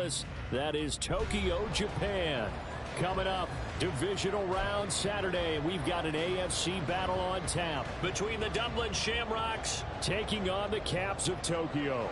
Dallas. That is Tokyo, Japan. Coming up, divisional round Saturday. We've got an AFC battle on tap between the Dublin Shamrocks taking on the Caps of Tokyo.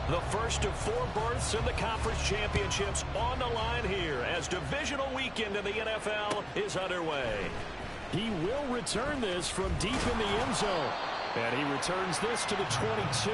The first of 4 berths in the conference championships on the line here as divisional weekend in the NFL is underway. He will return this from deep in the end zone. And he returns this to the 22.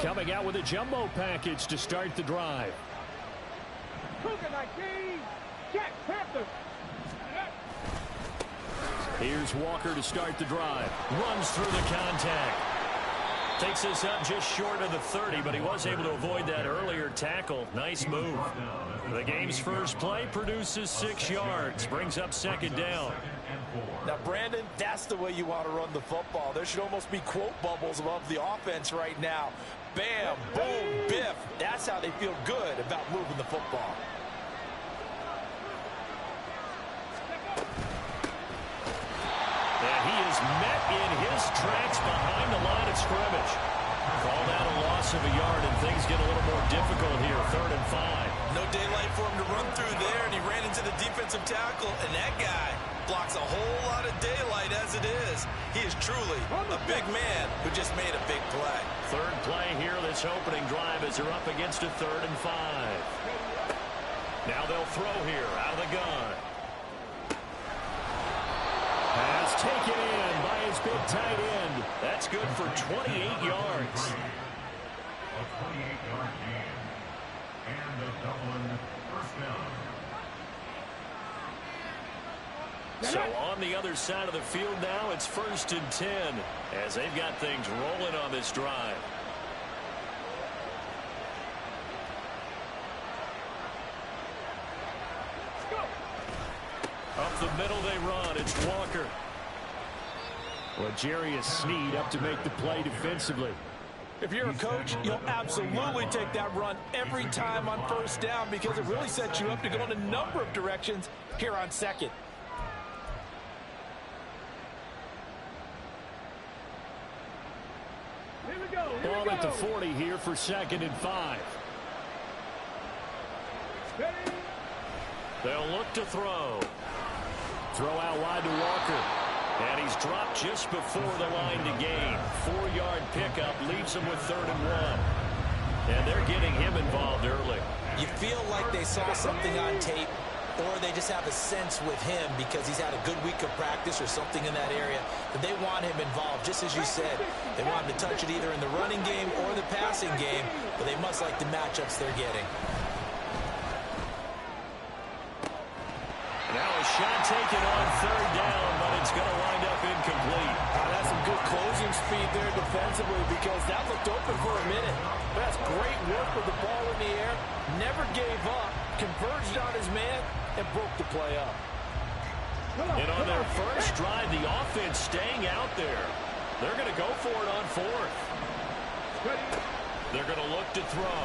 Coming out with a jumbo package to start the drive. Here's Walker to start the drive. Runs through the contact. Takes this up just short of the 30, but he was able to avoid that earlier tackle. Nice move. The game's first play produces 6 yards. Brings up second down. Now, Brandon, that's the way you want to run the football. There should almost be quote bubbles above the offense right now. Bam, boom, biff. That's how they feel good about moving the football. And he is met in his tracks behind the line of scrimmage. Called out a loss of a yard, and things get a little more difficult here. 3rd and 5. No daylight for him to run through there, and he ran into the defensive tackle, and that guy blocks a whole lot of daylight as it is. He is truly a big man who just made a big play. 3rd play here, this opening drive as they're up against a 3rd and 5. Now they'll throw here out of the gun. Pass taken in by his big tight end. That's good for 28 yards. A 28-yard gain. And a Dublin first down. So on the other side of the field now, it's 1st and 10 as they've got things rolling on this drive. Up the middle they run. It's Walker. L'Jarius Sneed up to make the play defensively. If you're a coach, you'll absolutely take that run every time on 1st down because it really sets you up to go in a number of directions here on 2nd. Ball at the 40 here for 2nd and 5. They'll look to throw. Throw out wide to Walker. And he's dropped just before the line to gain. 4-yard pickup leaves him with 3rd and 1. And they're getting him involved early. You feel like they saw something on tape, or they just have a sense with him because he's had a good week of practice or something in that area that they want him involved. Just as you said, they want him to touch it either in the running game or the passing game, but they must like the matchups they're getting. Now a shot taken on 3rd down, but it's going to wind up incomplete. That's some good closing speed there defensively because that looked open for a minute. That's great work with the ball in the air. Never gave up, converged on his man, and broke the play up. And on their first drive, the offense staying out there. They're going to go for it on 4th. They're going to look to throw.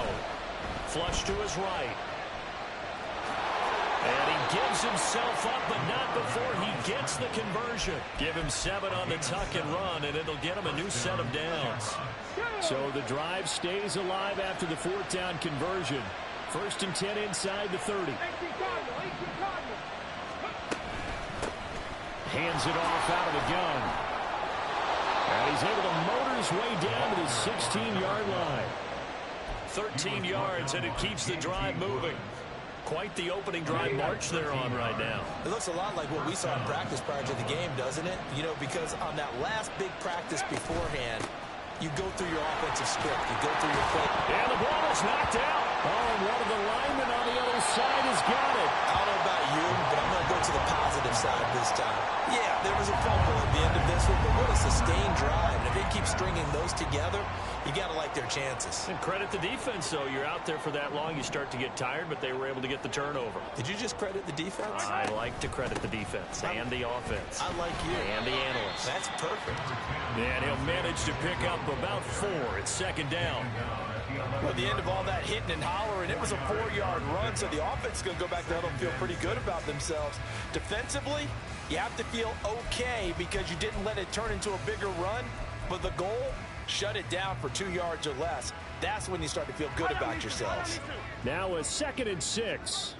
Flush to his right. And he gives himself up, but not before he gets the conversion. Give him 7 on the tuck and run, and it'll get him a new set of downs. So the drive stays alive after the 4th down conversion. 1st and 10 inside the 30. Hands it off out of the gun. And he's able to motor his way down to the 16-yard line. 13 yards, and it keeps the drive moving. Quite the opening drive march they're on right now. It looks a lot like what we saw in practice prior to the game, doesn't it? You know, because on that last big practice beforehand, you go through your offensive script. You go through your play. And the ball is knocked out. Oh, and one of the linemen on the other he's got it. I don't know about you, but I'm going to go to the positive side this time. Yeah, there was a fumble at the end of this one, but what a sustained drive. And if they keep stringing those together, you got to like their chances. And credit the defense, though. You're out there for that long, you start to get tired, but they were able to get the turnover. Did you just credit the defense? I like to credit the defense and the offense. I like you. And the analysts. That's perfect. And he'll manage to pick up about 4. It's second down. Well, at the end of all that hitting and hollering, it was a 4-yard run, so the offense is going to go back there and feel pretty good about themselves. Defensively, you have to feel okay because you didn't let it turn into a bigger run, but the goal, shut it down for 2 yards or less. That's when you start to feel good about yourselves. Now a 2nd and 6.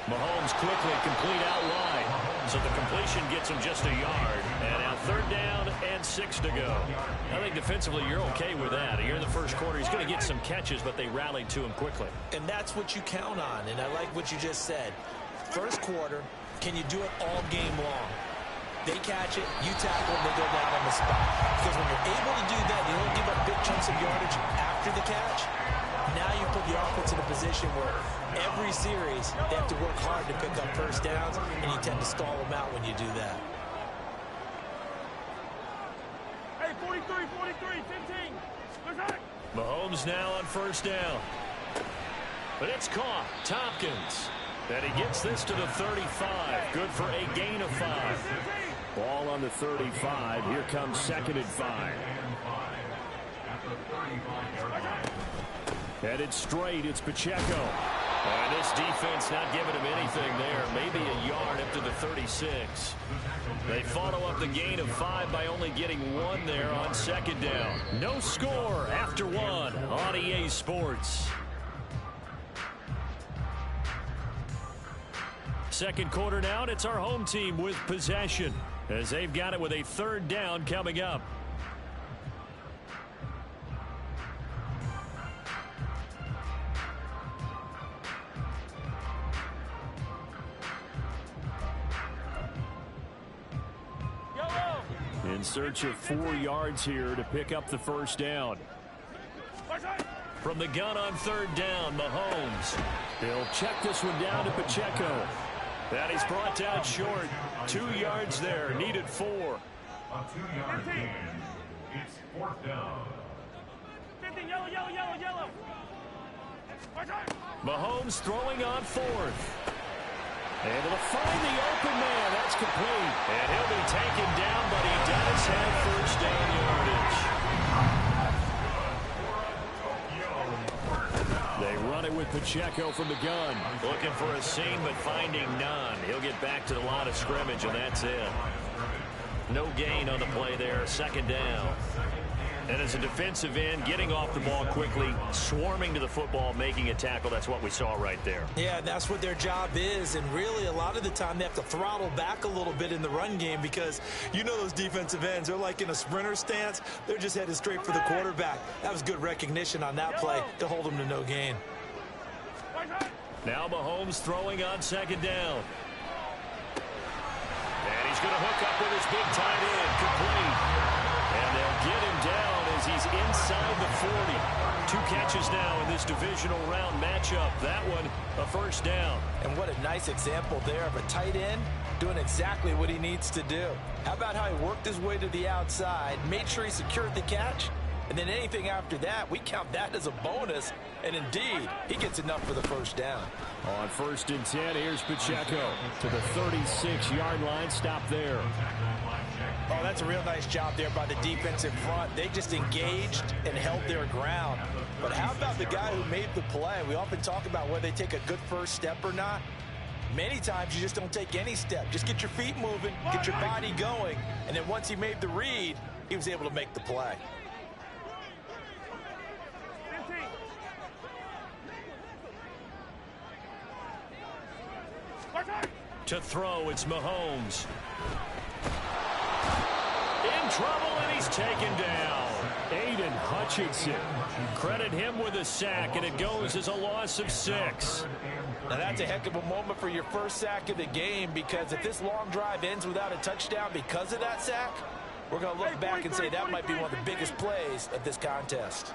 Mahomes quickly complete out wide. So the completion gets him just a yard. And now 3rd down and 6 to go. I think defensively you're okay with that. Here in the first quarter, he's going to get some catches, but they rallied to him quickly. And that's what you count on. And I like what you just said. First quarter, can you do it all game long? They catch it, you tackle, and they go down on the spot. Because when you're able to do that, you don't give up big chunks of yardage after the catch. Now you put the offense in a position where every series they have to work hard to pick up first downs, and you tend to stall them out when you do that. Hey, 43, 15. Mahomes now on 1st down. But it's caught. Tompkins. And he gets this to the 35. Good for a gain of 5. Ball on the 35. Here comes 2nd and 5. Headed straight, it's Pacheco. And this defense not giving him anything there. Maybe a yard up to the 36. They follow up the gain of 5 by only getting 1 there on 2nd down. No score after 1 on EA Sports. Second quarter now, and it's our home team with possession as they've got it with a 3rd down coming up. In search of 4 yards here to pick up the 1st down. From the gun on 3rd down, Mahomes. He'll check this one down to Pacheco. That he's brought down short. 2 yards there. Needed 4. A 2-yard gain. It's 4th down. 15, yellow. Mahomes throwing on 4th. Able to find the open man. That's complete. And he'll be taken down, but he does have 1st down yardage. They run it with Pacheco from the gun. Looking for a seam, but finding none. He'll get back to the line of scrimmage, and that's it. No gain on the play there. 2nd down. And as a defensive end, getting off the ball quickly, swarming to the football, making a tackle, that's what we saw right there. Yeah, that's what their job is, and really a lot of the time they have to throttle back a little bit in the run game because you know those defensive ends, they're like in a sprinter stance. They're just headed straight for the quarterback. That was good recognition on that play to hold them to no gain. Now Mahomes throwing on 2nd down. And he's going to hook up with his big tight end, complete. And they'll get him down as he's inside the 40. 2 catches now in this divisional round matchup. That one, a 1st down. And what a nice example there of a tight end doing exactly what he needs to do. How about how he worked his way to the outside, made sure he secured the catch, and then anything after that, we count that as a bonus. And indeed, he gets enough for the 1st down. On 1st and 10, here's Pacheco to the 36-yard line. Stop there. Oh, that's a real nice job there by the defensive front. They just engaged and held their ground. But how about the guy who made the play? We often talk about whether they take a good first step or not. Many times you just don't take any step. Just get your feet moving, get your body going, and then once he made the read, he was able to make the play. 15. To throw, it's Mahomes. In trouble, and he's taken down. Aiden Hutchinson. Credit him with a sack, and it goes as a loss of 6. Now that's a heck of a moment for your first sack of the game, because if this long drive ends without a touchdown because of that sack, we're going to look back and say that might be one of the biggest plays of this contest.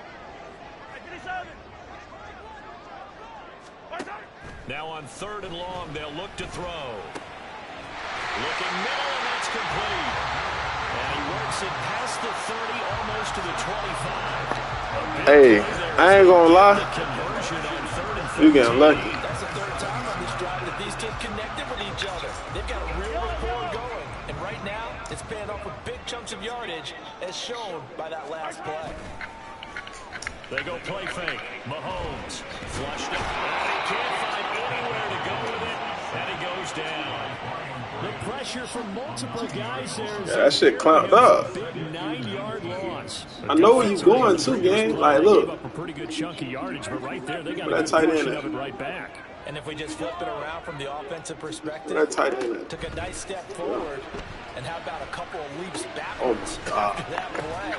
Now on 3rd and long, they'll look to throw. Looking middle, and that's complete. And he works it past the 30, almost to the 25. Hey, I ain't gonna lie. You getting lucky. That's the 3rd time on this drive that these two connected with each other. They've got a real rapport going. And right now, it's paying off with big chunks of yardage, as shown by that last play. They go play fake. Mahomes flushed it. And he can't find anywhere to go with it. And he goes down. The pressure from multiple guys there. Yeah, that shit clamped up. Big 9-yard loss. I know where you going too, gang. Like, look. A pretty good chunk of yardage, but right there, they got that tight end of it right back. And if we just flip it around from the offensive perspective, that tight end took a nice step forward, and how about a couple of leaps backwards? Oh, God. After that play,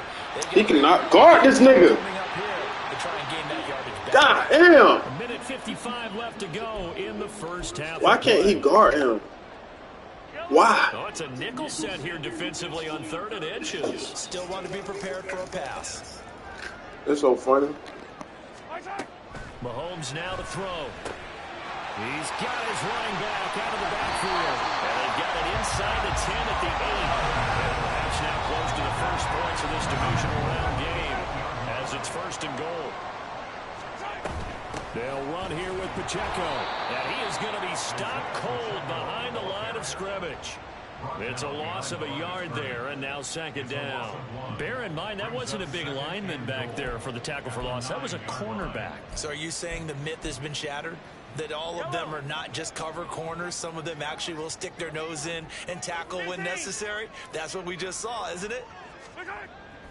He cannot guard this nigga. coming up here to try and gain that yardage back. God damn. A minute 55 left to go in the first half. Why can't he guard him? Why? Oh, it's a nickel set here defensively on 3rd and inches. Still want to be prepared for a pass. That's so funny. Mahomes now to throw. He's got his running back out of the backfield. And they've got it inside the 10 at the 8. And perhaps now close to the first points of this divisional round game as it's 1st and goal. They'll run here with Pacheco. And he is going to be stopped cold behind the line of scrimmage. It's a loss of a yard there, and now 2nd down. Bear in mind, that wasn't a big lineman back there for the tackle for loss. That was a cornerback. So are you saying the myth has been shattered? That all of them are not just cover corners? Some of them actually will stick their nose in and tackle when necessary? That's what we just saw, isn't it?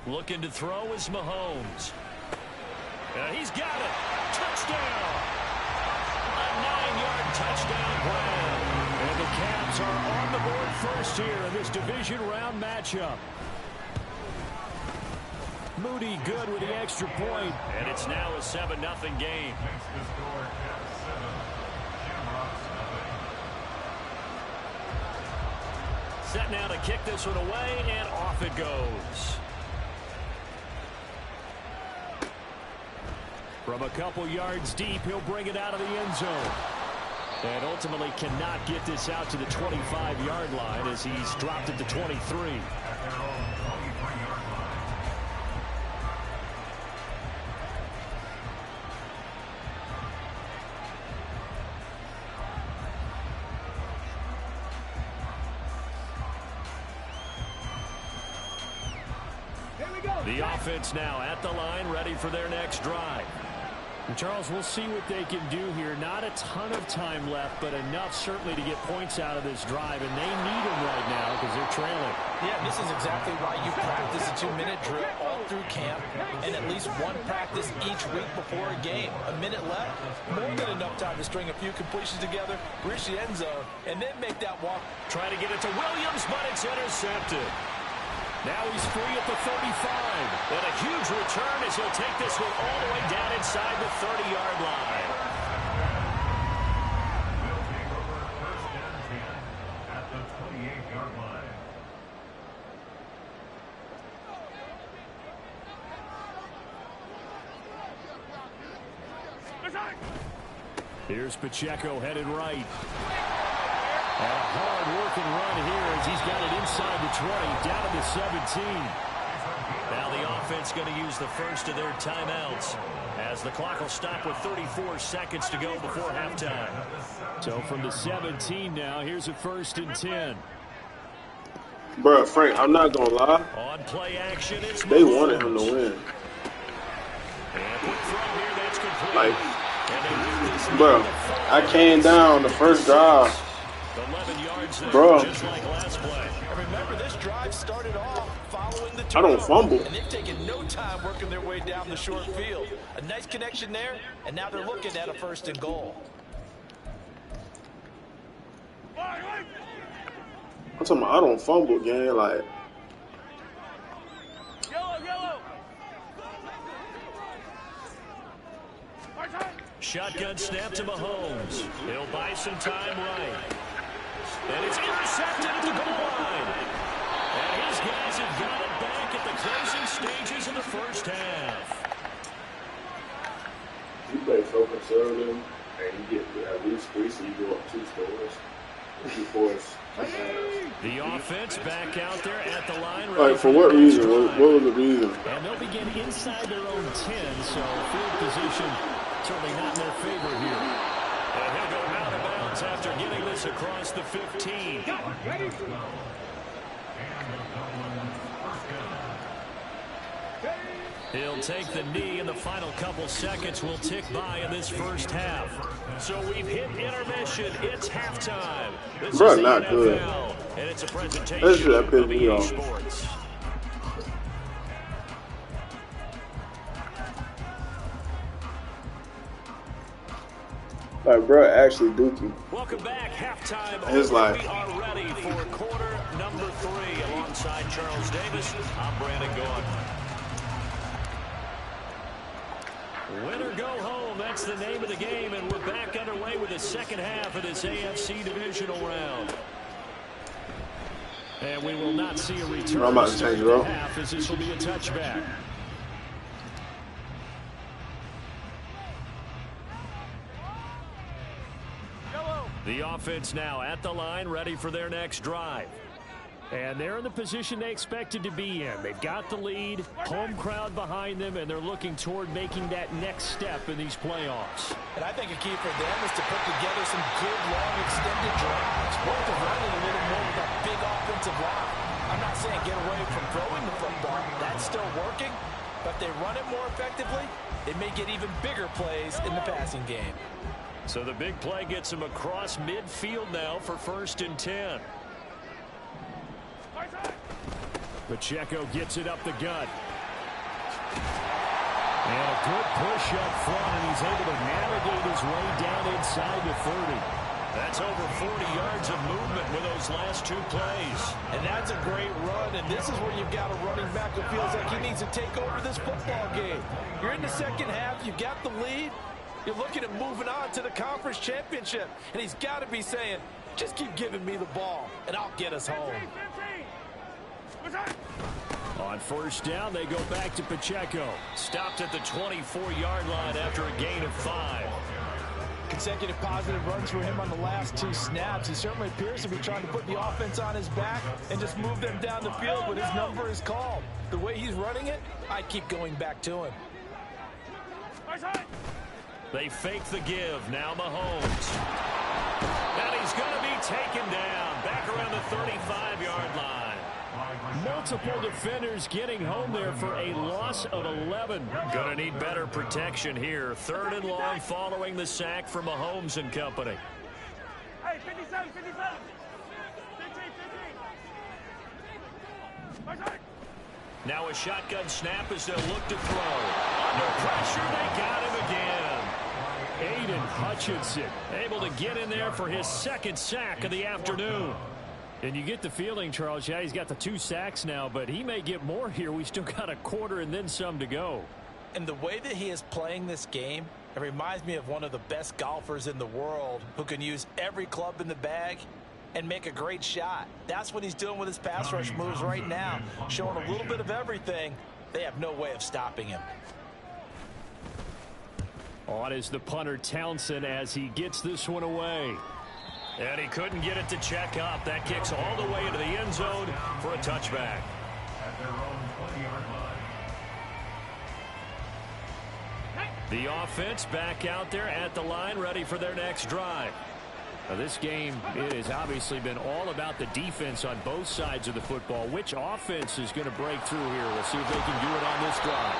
Looking to throw is Mahomes. He's got it. Touchdown. A 9-yard touchdown grab. And the Cavs are on the board first here in this division round matchup. Moody good with the extra point. And it's now a 7-0 game. Set now to kick this one away, and off it goes. From a couple yards deep, he'll bring it out of the end zone. And ultimately cannot get this out to the 25-yard line as he's dropped it to 23. The offense now at the line, ready for their next drive. And Charles, we'll see what they can do here. Not a ton of time left, but enough certainly to get points out of this drive, and they need them right now because they're trailing. Yeah, this is exactly why you practice a 2-minute drill all through camp and at least one practice each week before a game. A minute left, more than enough time to string a few completions together, reach the end zone, and then make that walk. Trying to get it to Williams, but it's intercepted. Now he's free at the 35. And a huge return as he'll take this one all the way down inside the 30-yard line. Will take over 1st and 10 at the 28-yard line. Here's Pacheco headed right. And a hard-working run here as he's got it inside the 20, down to the 17. Now the offense going to use the first of their timeouts as the clock will stop with 34 seconds to go before halftime. So from the 17 now, here's a 1st and 10. Bro, Frank, I'm not going to lie. On play action, it's They Mahomes. wanted him to win. And quick throw here, that's complete. Like, And they win this bro, I came down the first drive. 11 yards there, Bro. just like last play. And remember, this drive started off following the I don't turnover, fumble. and they've taken no time working their way down the short field. A nice connection there, and now they're looking at a 1st and goal. I'm talking about I don't fumble, gang. Like, Yellow. Shotgun snap to Mahomes. He'll buy some time right. And it's intercepted at the goal line. And his guys have got it back at the closing stages of the first half. you play so conservative. And you get at least 3, so you go up 2 scores. Before it's the offense back out there at the line. All right, for what reason? What was the reason? And they'll begin inside their own 10, so field position certainly not in their favor here. And he'll go out of bounds after getting this across the 15. He'll take the knee, and the final couple seconds will tick by in this first half. So we've hit intermission. It's halftime. This is the not NFL, good. and it's a presentation of EA Sports. Like, bro, actually dookie. Welcome back. Halftime. His life. We are ready for quarter number 3. Alongside Charles Davis, I'm Brandon Gaudin. Win or go home, that's the name of the game, and we're back underway with the second half of this AFC divisional round. And we will not see a return I'm about to change it up. half, as this will be a touchback. The offense now at the line, ready for their next drive. And they're in the position they expected to be in. They've got the lead, home crowd behind them, and they're looking toward making that next step in these playoffs. And I think a key for them is to put together some good, long, extended drives. Work to running a little more with that big offensive line. I'm not saying get away from throwing the football. That's still working. But if they run it more effectively, they may get even bigger plays in the passing game. So the big play gets them across midfield now for 1st and 10. Pacheco gets it up the gut. And a good push up front, and he's able to navigate his way down inside the 30. That's over 40 yards of movement with those last 2 plays. And that's a great run, and this is where you've got a running back who feels like he needs to take over this football game. You're in the second half, you've got the lead. You're looking at moving on to the conference championship, and he's got to be saying, just keep giving me the ball, and I'll get us home. On 1st down, they go back to Pacheco. Stopped at the 24-yard line after a gain of 5. Consecutive positive runs for him on the last 2 snaps. He certainly appears to be trying to put the offense on his back and just move them down the field when his number is called. The way he's running it, I keep going back to him. They fake the give. Now Mahomes. And he's going to be taken down back around the 35-yard line. Multiple defenders getting home there for a loss of 11. Going to need better protection here. 3rd and long following the sack from Mahomes and company. Hey, 57, 57. 15, 15. Now a shotgun snap as they'll look to throw. Under pressure, they got him again. Aiden Hutchinson able to get in there for his 2nd sack of the afternoon. And you get the feeling, Charles, yeah, he's got the 2 sacks now, but he may get more here. We still got a quarter and then some to go. And the way that he is playing this game, it reminds me of one of the best golfers in the world who can use every club in the bag and make a great shot. That's what he's doing with his pass rush moves right now, showing a little bit of everything. They have no way of stopping him. On is the punter Townsend as he gets this one away. And he couldn't get it to check up. That kicks all the way into the end zone for a touchback. At their own 20-yard line. The offense back out there at the line, ready for their next drive. Now this game, it has obviously been all about the defense on both sides of the football. Which offense is going to break through here? We'll see if they can do it on this drive.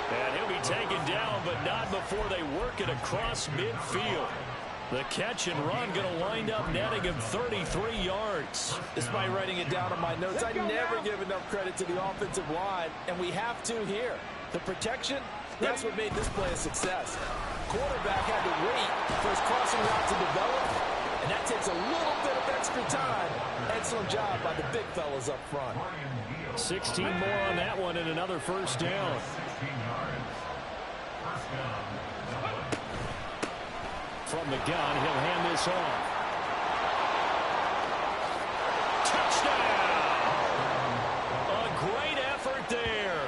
And he'll be taken down, but not before they work it across midfield. The catch and run going to wind up netting him 33 yards. Despite writing it down on my notes, I never give enough credit to the offensive line, and we have to here. The protection, that's what made this play a success. Quarterback had to wait for his crossing route to develop, and that takes a little bit of extra time. Excellent job by the big fellas up front. 16 more on that one and another 1st down. 16 yards. 1st down. From the gun, he'll hand this off. Touchdown! A great effort there.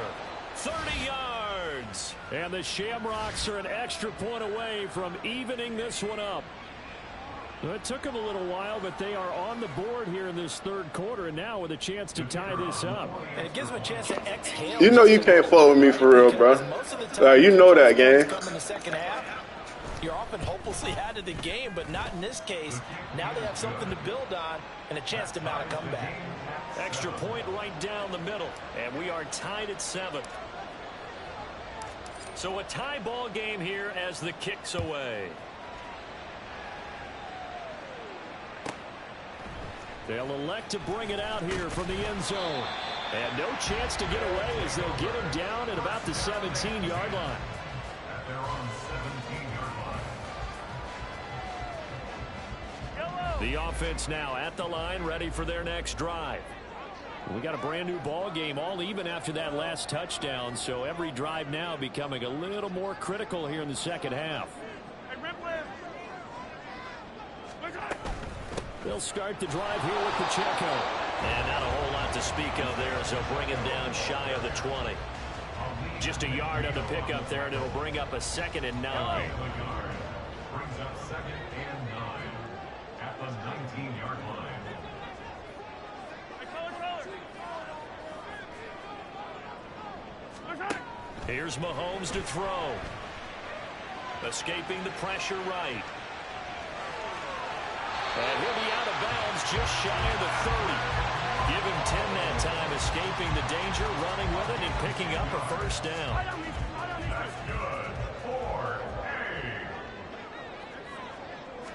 30 yards. And the Shamrocks are an extra point away from evening this one up. It took them a little while, but they are on the board here in this third quarter, and now with a chance to tie this up. And it gives them a chance to exhale. You know you can't fuck with me for real, bro. You know that, gang. In the second half, you're often hopelessly out of the game, but not in this case. Now they have something to build on and a chance to mount a comeback. Extra point right down the middle, and we are tied at 7. So a tie ball game here as the kick's away. They'll elect to bring it out here from the end zone. And no chance to get away as they'll get him down at about the 17-yard line. At their own 17-yard line. The offense now at the line, ready for their next drive. We got a brand new ball game, all even after that last touchdown, so every drive now becoming a little more critical here in the second half. They'll start the drive here with Pacheco. And not a whole lot to speak of there as they'll bring him down shy of the 20. Just a yard on the pickup there, and it'll bring up a 2nd and 9. Brings up 2nd and 9 at the 19-yard line. Here's Mahomes to throw. Escaping the pressure right. And he'll be out of bounds just shy of the 30. Give him 10 that time, escaping the danger, running with it, and picking up a first down. That's good for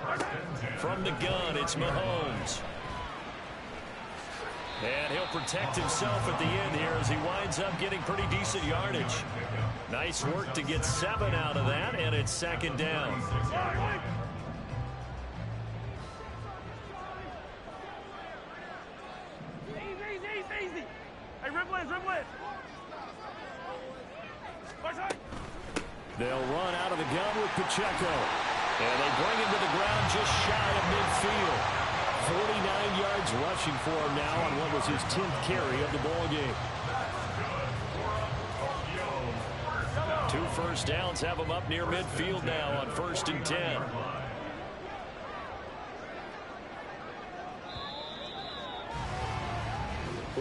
a From the gun, it's Mahomes. And he'll protect himself at the end here as he winds up getting pretty decent yardage. Nice work to get 7 out of that, and it's 2nd down. Easy. Hey, dribble it. They'll run out of the gun with Pacheco. And they bring him to the ground just shy of midfield. 49 yards rushing for him now on what was his 10th carry of the ball game. 2 first downs have him up near midfield now on 1st and 10.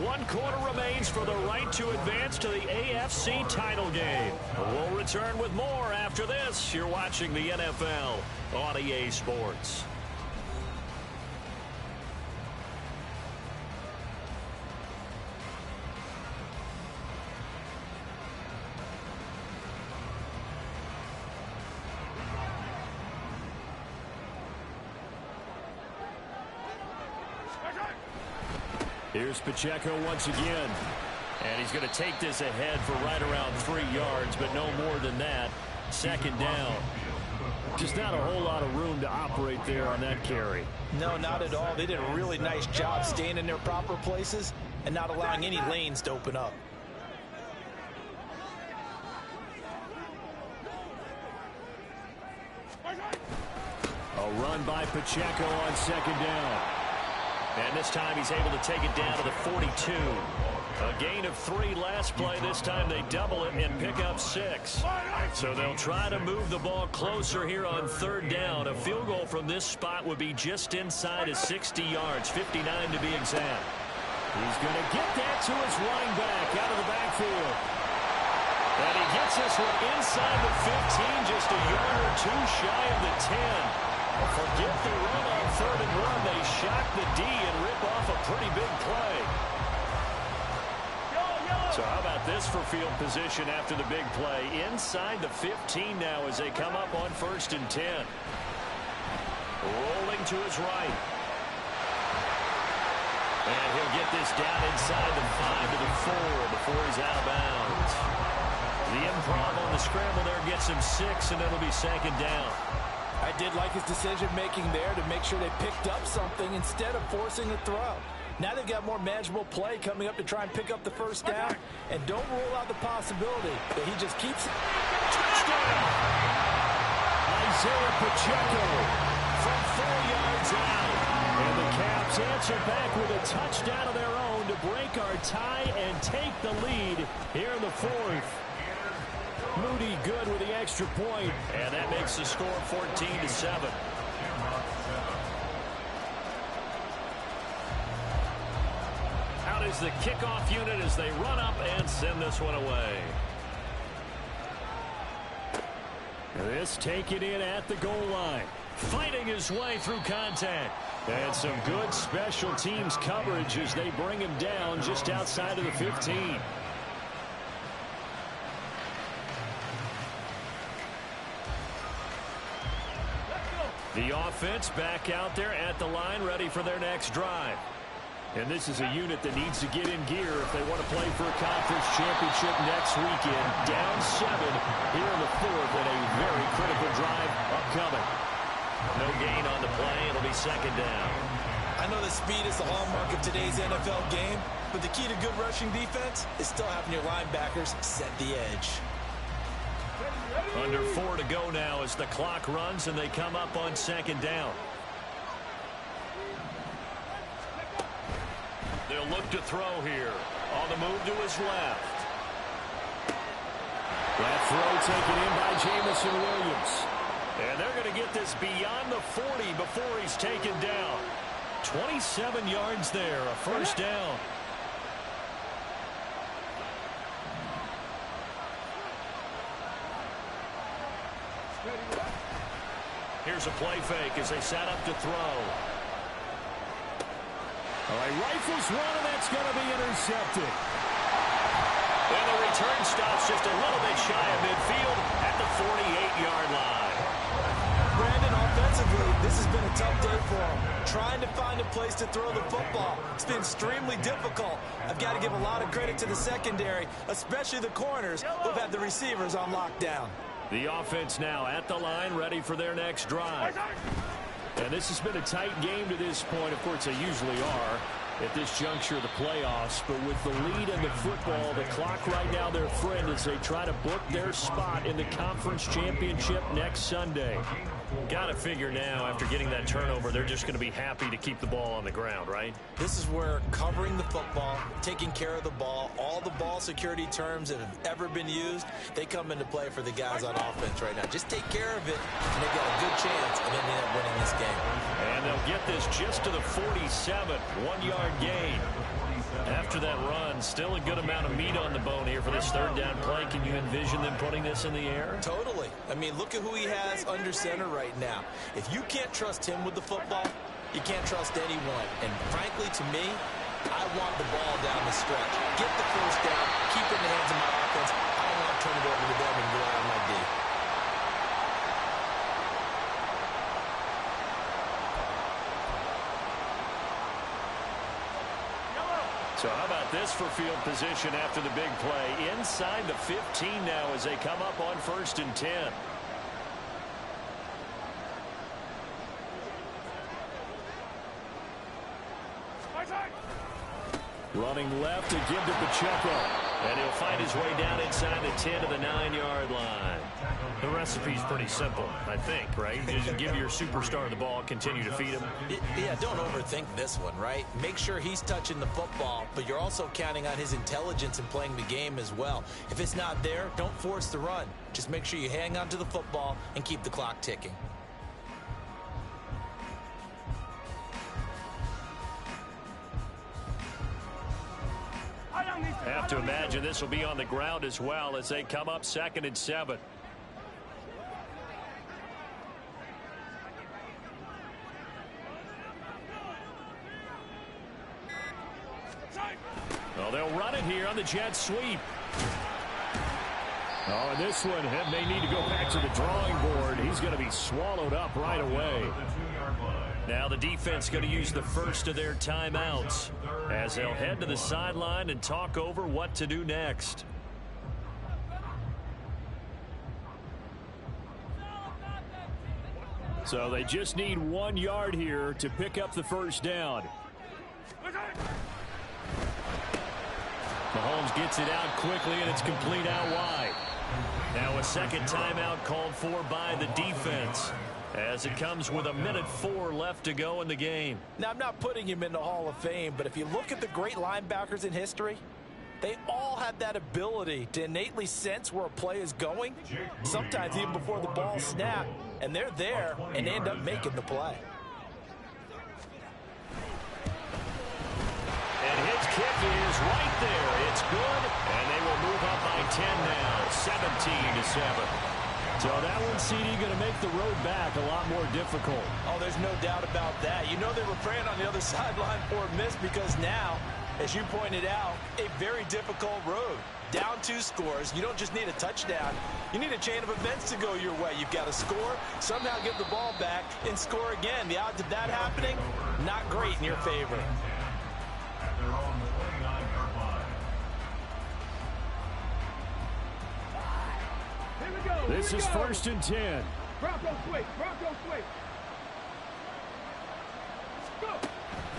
One quarter remains for the right to advance to the AFC title game. We'll return with more after this. You're watching the NFL on EA Sports. Here's Pacheco once again. And he's going to take this ahead for right around 3 yards, but no more than that. 2nd down. Just not a whole lot of room to operate there on that carry. No, not at all. They did a really nice job staying in their proper places and not allowing any lanes to open up. A run by Pacheco on 2nd down. And this time he's able to take it down to the 42. A gain of 3 last play. This time they double it and pick up 6. So they'll try to move the ball closer here on 3rd down. A field goal from this spot would be just inside his 60 yards, 59 to be exact. He's going to get that to his running back out of the backfield. And he gets this one inside the 15, just a yard or 2 shy of the 10. Forget the run on 3rd and 1. They shock the D and rip off a pretty big play. So how about this for field position after the big play? Inside the 15 now as they come up on 1st and 10. Rolling to his right. And he'll get this down inside the 5 to the 4 before he's out of bounds. The improv on the scramble there gets him 6, and it'll be 2nd down. I did like his decision-making there to make sure they picked up something instead of forcing a throw. Now they've got more manageable play coming up to try and pick up the first down. And don't rule out the possibility that he just keeps it. Touchdown! Isaiah Pacheco from 4 yards out. And the Caps answer back with a touchdown of their own to break our tie and take the lead here in the 4th. Moody good with the extra point, and that makes the score 14-7. Out is the kickoff unit as they run up and send this one away. This taken in at the goal line. Fighting his way through contact. And some good special teams coverage as they bring him down just outside of the 15. The offense back out there at the line, ready for their next drive. And this is a unit that needs to get in gear if they want to play for a conference championship next weekend. Down 7 here in the fourth, and a very critical drive upcoming. No gain on the play. It'll be second down. I know that speed is the hallmark of today's NFL game, but the key to good rushing defense is still having your linebackers set the edge. Under 4 to go now as the clock runs and they come up on second down. They'll look to throw here. On the move to his left. That throw taken in by Jameson Williams. And they're going to get this beyond the 40 before he's taken down. 27 yards there, a first down. Here's a play fake as they set up to throw. All right, rifles one, and that's going to be intercepted. And the return stops just a little bit shy of midfield at the 48-yard line. Brandon, offensively, this has been a tough day for him. Trying to find a place to throw the football. It's been extremely difficult. I've got to give a lot of credit to the secondary, especially the corners who've had the receivers on lockdown. The offense now at the line, ready for their next drive. And this has been a tight game to this point. Of course, they usually are at this juncture of the playoffs. But with the lead in the football, the clock right now their friend as they try to book their spot in the conference championship next Sunday. Got to figure now, after getting that turnover, they're just going to be happy to keep the ball on the ground, right? This is where covering the football, taking care of the ball, all the ball security terms that have ever been used, they come into play for the guys on offense right now. Just take care of it, and they've got a good chance of ending up winning this game. And they'll get this just to the 47, 1-yard gain. After that run, still a good amount of meat on the bone here for this third down play. Can you envision them putting this in the air? Totally. I mean, look at who he has under center right now. If you can't trust him with the football, you can't trust anyone. And frankly, to me, I want the ball down the stretch. Get the first down, keep it in the hands of my offense. I don't want to turn it over to them and go out on my D. So how about this for field position after the big play? Inside the 15 now as they come up on 1st and 10. Running left to give to Pacheco. And he'll find his way down inside the 10 to the 9-yard line. The recipe's pretty simple, I think, right? Just give your superstar the ball, continue to feed him. Yeah, don't overthink this one, right? Make sure he's touching the football, but you're also counting on his intelligence in playing the game as well. If it's not there, don't force the run. Just make sure you hang on to the football and keep the clock ticking. Have to imagine this will be on the ground as well as they come up 2nd and 7. Well, they'll run it here on the jet sweep. Oh, and this one may need to go back to the drawing board. He's going to be swallowed up right away. Now the defense going to use the first of their timeouts as they'll head to the sideline and talk over what to do next. So they just need 1 yard here to pick up the first down. Mahomes gets it out quickly, and it's complete out wide. Now a second timeout called for by the defense as it comes with 1:04 left to go in the game. Now, I'm not putting him in the Hall of Fame, but if you look at the great linebackers in history, They all have that ability to innately sense where a play is going, sometimes even before the ball snaps, and they're there and end up making the play. And his kick is right there. It's good, and they will move up by 10 now, 17-7. So that one, CD, going to make the road back a lot more difficult. Oh, there's no doubt about that. You know they were praying on the other sideline for a miss because now, as you pointed out, a very difficult road. Down 2 scores. You don't just need a touchdown. You need a chain of events to go your way. You've got to score, somehow get the ball back, and score again. The odds of that happening, not great in your favor. At their own 29-yard line. This is 1st and 10. Bronco swing. Bronco swing. Go.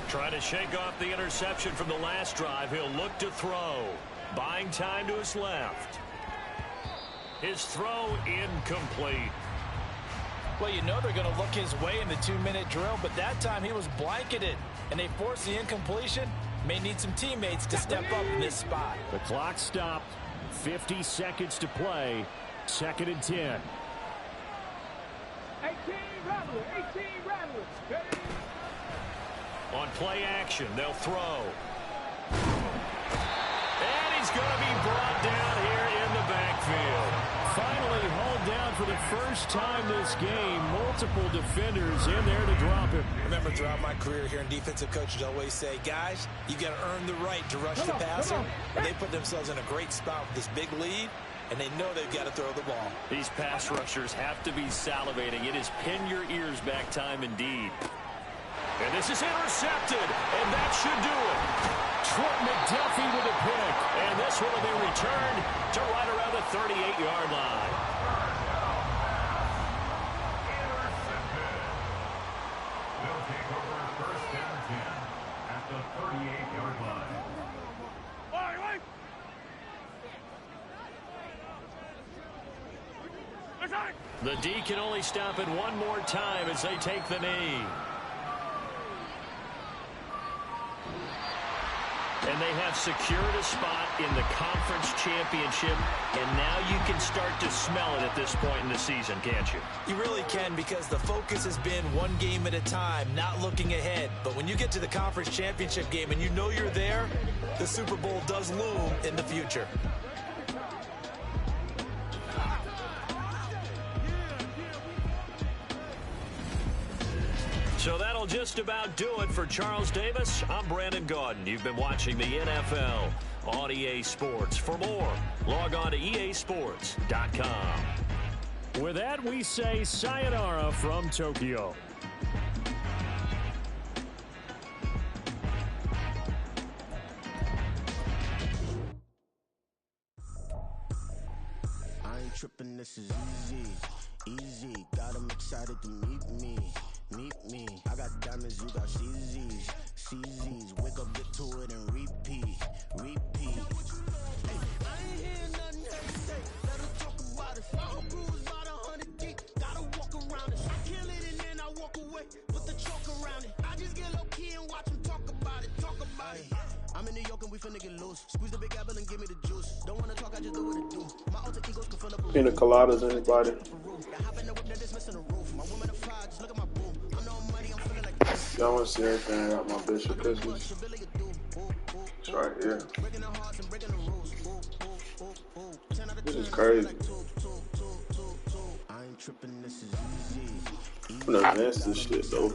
Trying to shake off the interception from the last drive. He'll look to throw. Buying time to his left. His throw incomplete. Well, you know they're going to look his way in the 2-minute drill, but that time he was blanketed, and they forced the incompletion. May need some teammates to step up in this spot. The clock stopped. 50 seconds to play. 2nd and 10. 18 Rattler. 18 Rattler. Ready? On play action, they'll throw. And he's going to be brought down here in the backfield. Finally hauled down for the first time this game. Multiple defenders in there to drop him. Remember, throughout my career here in defensive coaches always say, guys, you got to earn the right to rush the passer. And they put themselves in a great spot with this big lead, and they know they've got to throw the ball. These pass rushers have to be salivating. It is pin your ears back time indeed. And this is intercepted, and that should do it. Trent McDuffie with a pick, and this one will be returned to right around the 38-yard line. Intercepted. They'll take over 1st and 10 at the 38-yard line. The D can only stop it one more time as they take the knee. And they have secured a spot in the conference championship, and now you can start to smell it at this point in the season, can't you? You really can, because the focus has been one game at a time, not looking ahead. But when you get to the conference championship game and you know you're there, the Super Bowl does loom in the future. So that'll just about do it for Charles Davis. I'm Brandon Gaudin. You've been watching the NFL on EA Sports. For more, log on to easports.com. With that, we say sayonara from Tokyo. I ain't tripping, this is easy, easy. Got 'em excited to meet me. Meet me, I got diamonds, you got CZs, CZs, wake up, get to it, and repeat, repeat. Hey, I ain't hear nothing else to say, let her talk about it. Our crew is about 100 deep, gotta walk around it. I kill it and then I walk away, put the choke around it. I just get low key and watch them talk about it, I'm in New York and we finna get loose. Squeeze the big apple and give me the juice. Don't wanna talk, I just do what it do. My alter egos can fill up a Pina coladas, anybody? Y'all want to see everything I got my Bishop Christmas? It's right here. This is crazy. I'm gonna advance this shit though.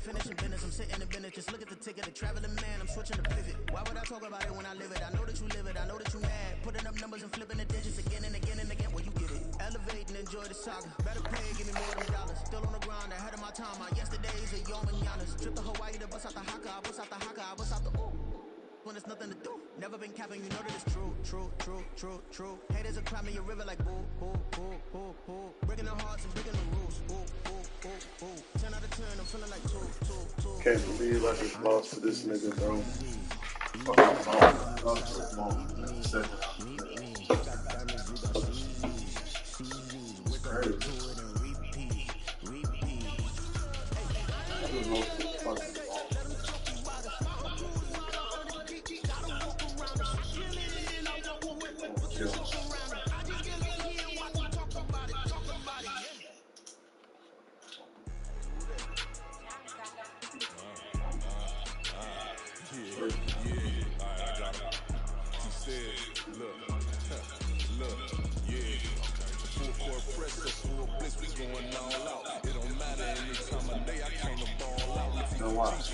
Finishing business, I'm sitting in business. Just look at the ticket, the traveling man. I'm switching to pivot. Why would I talk about it when I live it? I know that you live it. I know that you mad. Putting up numbers and flipping the digits again and again and again. Well, you get it. Elevate and enjoy the saga. Better pay, give me more than dollars. Still on the grind, ahead of my time. My yesterdays are your mananas. Trip to Hawaii to bust out the haka. I bust out the haka. I bust out the ooh. When there's nothing to do. Never been capping, you know that it's true, true, true, true, true. Haters are climbing your river like boo, boo, boo, boo, boo. Breaking the hearts and breaking the rules. Boo, boo, boo. Can't believe I just lost to this nigga, bro.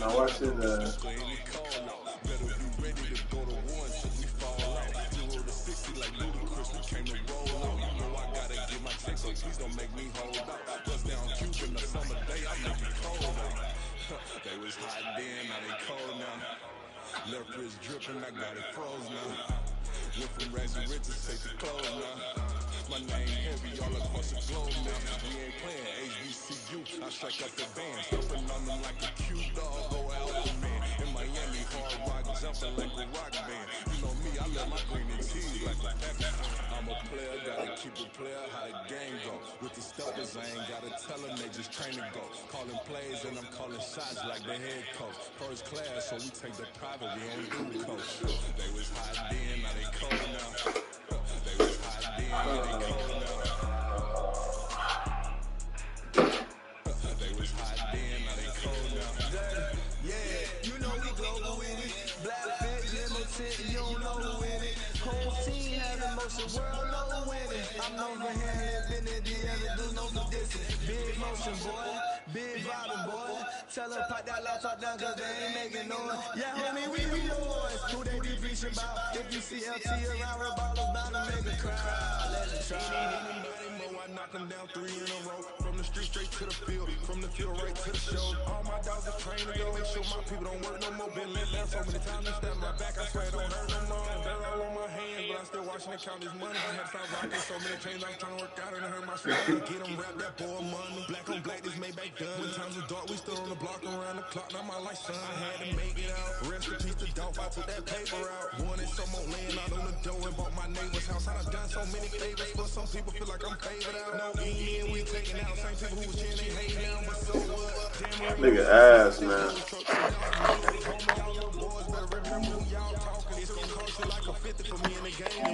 Now watch his Please don't make me hold up. Bust down Cuban, a summer day, I make it cold out. They was hot then, now they cold now. Left wrist dripping, I got it froze now. Went from rags and riches, take the clothes now. My name heavy all across the globe now. We ain't playing HBCU, I strike up the band. Stumping on them like a Q-dog, go out the man. In Miami, hard rock, jumping like a rock band. You know me, I love my green and cheese like a F. I'm a player, gotta keep a player, how the game go. With the steppers, I ain't gotta tell them, they just train to go. Calling plays and I'm calling shots like the head coach. First class, so we take the private, we don't do coach. They was hot then, now they cold now. They was hot then, now they cold now. They was hot then, now they cold now. Yeah, you know we global with it. Black fit, limited, you don't know who in it. Whole team having motion, world know winning. I'm known for hand infinity, other dudes know for distance. Big motion, boy, big bottom, boy. Tell her pop that laptop down, cause they ain't making noise. Yeah, homie, we boys. Who they be preaching about? If you see LT around, her ballers bound to make a crowd. Let it try. I knock them down 3 in a row. From the street straight to the field, from the field right to the show. All my dogs are trained to go. Make sure my people don't work no more. Been let down so many times and stand my back. I swear it don't hurt no more. They're all on my hands, but I'm still watching and count this money. I had to stop rocking so many chains. I'm trying to work out and I heard my shit. Get them rap that boy money. Black on black, this Maybach done. When times was dark, we stood on the block around the clock. Now my life, son, I had to make it out. Rest in peace to Dolph, I took that paper out. Wanted some more laying out on the door and bought my neighbor's house. I done so many favors, but some people feel like I'm favored out. No in, we taking out. Same people who was cheering, they hate now, but so what? nigga ass, man. Y'all talking, it's gonna cost you like a 50 for me in the game.